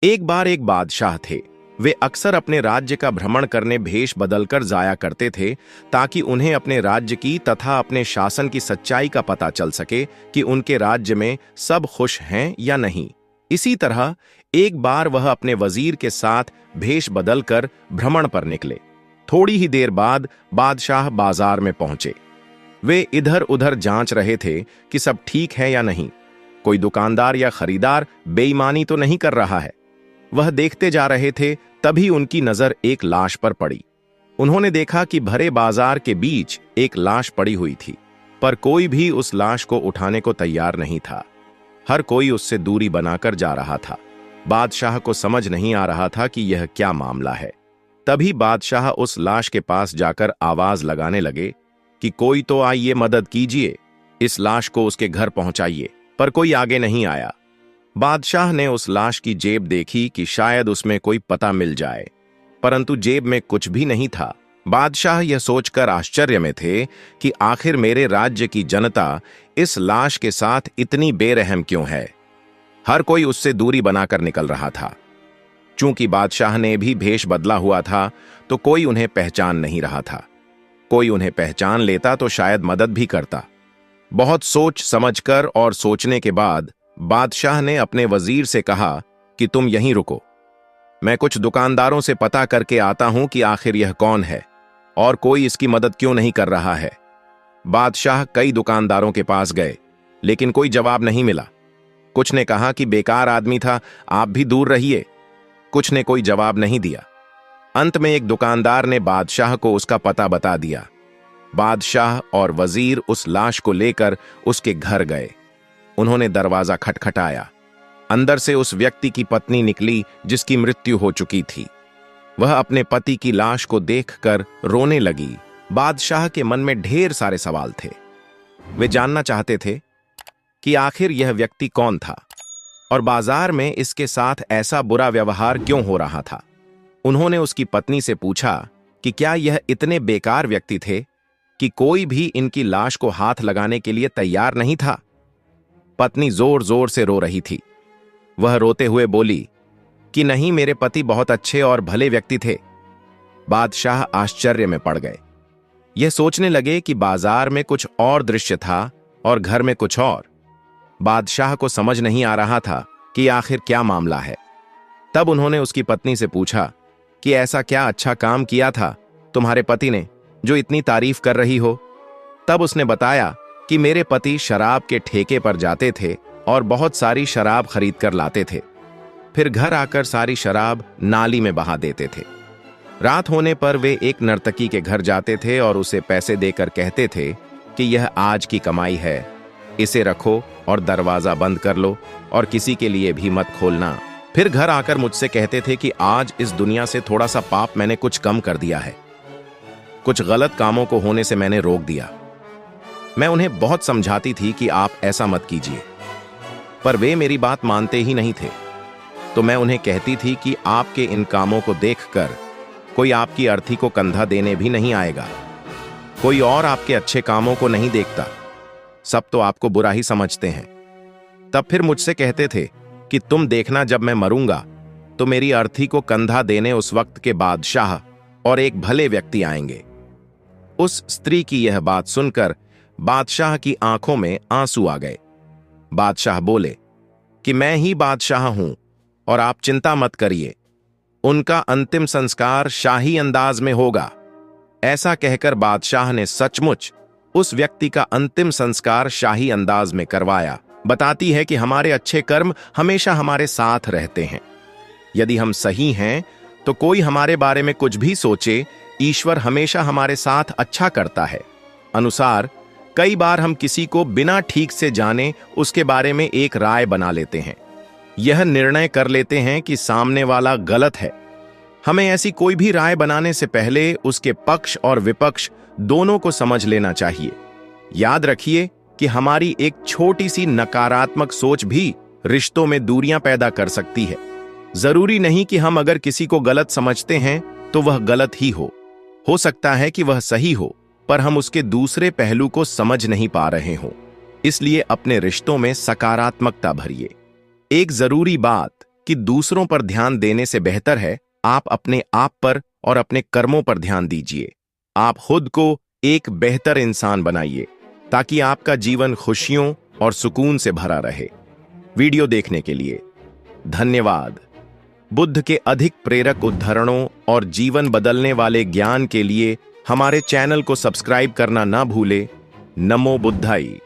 एक बार एक बादशाह थे। वे अक्सर अपने राज्य का भ्रमण करने भेष बदलकर जाया करते थे ताकि उन्हें अपने राज्य की तथा अपने शासन की सच्चाई का पता चल सके कि उनके राज्य में सब खुश हैं या नहीं। इसी तरह एक बार वह अपने वजीर के साथ भेष बदलकर भ्रमण पर निकले। थोड़ी ही देर बाद बादशाह बाजार में पहुंचे। वे इधर उधर जांच रहे थे कि सब ठीक है या नहीं, कोई दुकानदार या खरीदार बेईमानी तो नहीं कर रहा है। वह देखते जा रहे थे, तभी उनकी नजर एक लाश पर पड़ी। उन्होंने देखा कि भरे बाजार के बीच एक लाश पड़ी हुई थी, पर कोई भी उस लाश को उठाने को तैयार नहीं था। हर कोई उससे दूरी बनाकर जा रहा था। बादशाह को समझ नहीं आ रहा था कि यह क्या मामला है। तभी बादशाह उस लाश के पास जाकर आवाज लगाने लगे कि कोई तो आइए, मदद कीजिए, इस लाश को उसके घर पहुंचाइए। पर कोई आगे नहीं आया। बादशाह ने उस लाश की जेब देखी कि शायद उसमें कोई पता मिल जाए, परंतु जेब में कुछ भी नहीं था। बादशाह यह सोचकर आश्चर्य में थे कि आखिर मेरे राज्य की जनता इस लाश के साथ इतनी बेरहम क्यों है। हर कोई उससे दूरी बनाकर निकल रहा था। चूंकि बादशाह ने भी भेष बदला हुआ था, तो कोई उन्हें पहचान नहीं रहा था। कोई उन्हें पहचान लेता तो शायद मदद भी करता। बहुत सोच समझकर और सोचने के बाद बादशाह ने अपने वजीर से कहा कि तुम यहीं रुको, मैं कुछ दुकानदारों से पता करके आता हूं कि आखिर यह कौन है और कोई इसकी मदद क्यों नहीं कर रहा है। बादशाह कई दुकानदारों के पास गए, लेकिन कोई जवाब नहीं मिला। कुछ ने कहा कि बेकार आदमी था, आप भी दूर रहिए। कुछ ने कोई जवाब नहीं दिया। अंत में एक दुकानदार ने बादशाह को उसका पता बता दिया। बादशाह और वजीर उस लाश को लेकर उसके घर गए। उन्होंने दरवाजा खटखटाया। अंदर से उस व्यक्ति की पत्नी निकली जिसकी मृत्यु हो चुकी थी। वह अपने पति की लाश को देखकर रोने लगी। बादशाह के मन में ढेर सारे सवाल थे। वे जानना चाहते थे कि आखिर यह व्यक्ति कौन था और बाजार में इसके साथ ऐसा बुरा व्यवहार क्यों हो रहा था। उन्होंने उसकी पत्नी से पूछा कि क्या यह इतने बेकार व्यक्ति थे कि कोई भी इनकी लाश को हाथ लगाने के लिए तैयार नहीं था। पत्नी जोर जोर से रो रही थी। वह रोते हुए बोली कि नहीं, मेरे पति बहुत अच्छे और भले व्यक्ति थे। बादशाह आश्चर्य में पड़ गए। यह सोचने लगे कि बाजार में कुछ और दृश्य था और घर में कुछ और। बादशाह को समझ नहीं आ रहा था कि आखिर क्या मामला है। तब उन्होंने उसकी पत्नी से पूछा कि ऐसा क्या अच्छा काम किया था तुम्हारे पति ने जो इतनी तारीफ कर रही हो। तब उसने बताया कि मेरे पति शराब के ठेके पर जाते थे और बहुत सारी शराब खरीद कर लाते थे, फिर घर आकर सारी शराब नाली में बहा देते थे। रात होने पर वे एक नर्तकी के घर जाते थे और उसे पैसे देकर कहते थे कि यह आज की कमाई है, इसे रखो और दरवाजा बंद कर लो और किसी के लिए भी मत खोलना। फिर घर आकर मुझसे कहते थे कि आज इस दुनिया से थोड़ा सा पाप मैंने कुछ कम कर दिया है, कुछ गलत कामों को होने से मैंने रोक दिया। मैं उन्हें बहुत समझाती थी कि आप ऐसा मत कीजिए, पर वे मेरी बात मानते ही नहीं थे। तो मैं उन्हें कहती थी कि आपके इन कामों को देखकर कोई आपकी अर्थी को कंधा देने भी नहीं आएगा। कोई और आपके अच्छे कामों को नहीं देखता, सब तो आपको बुरा ही समझते हैं। तब फिर मुझसे कहते थे कि तुम देखना, जब मैं मरूंगा तो मेरी अर्थी को कंधा देने उस वक्त के बादशाह और एक भले व्यक्ति आएंगे। उस स्त्री की यह बात सुनकर बादशाह की आंखों में आंसू आ गए। बादशाह बोले कि मैं ही बादशाह हूं और आप चिंता मत करिए, उनका अंतिम संस्कार शाही अंदाज में होगा। ऐसा कहकर बादशाह ने सचमुच उस व्यक्ति का अंतिम संस्कार शाही अंदाज में करवाया। बताती है कि हमारे अच्छे कर्म हमेशा हमारे साथ रहते हैं। यदि हम सही हैं तो कोई हमारे बारे में कुछ भी सोचे, ईश्वर हमेशा हमारे साथ अच्छा करता है। अनुसार कई बार हम किसी को बिना ठीक से जाने उसके बारे में एक राय बना लेते हैं। यह निर्णय कर लेते हैं कि सामने वाला गलत है। हमें ऐसी कोई भी राय बनाने से पहले उसके पक्ष और विपक्ष दोनों को समझ लेना चाहिए। याद रखिए कि हमारी एक छोटी सी नकारात्मक सोच भी रिश्तों में दूरियां पैदा कर सकती है। जरूरी नहीं कि हम अगर किसी को गलत समझते हैं तो वह गलत ही हो सकता है कि वह सही हो, पर हम उसके दूसरे पहलू को समझ नहीं पा रहे हों। इसलिए अपने रिश्तों में सकारात्मकता भरिए। एक जरूरी बात कि दूसरों पर ध्यान देने से बेहतर है आप अपने आप पर और अपने कर्मों पर ध्यान दीजिए। आप खुद को एक बेहतर इंसान बनाइए ताकि आपका जीवन खुशियों और सुकून से भरा रहे। वीडियो देखने के लिए धन्यवाद। बुद्ध के अधिक प्रेरक उद्धरणों और जीवन बदलने वाले ज्ञान के लिए हमारे चैनल को सब्सक्राइब करना ना भूले। नमो बुद्धाई।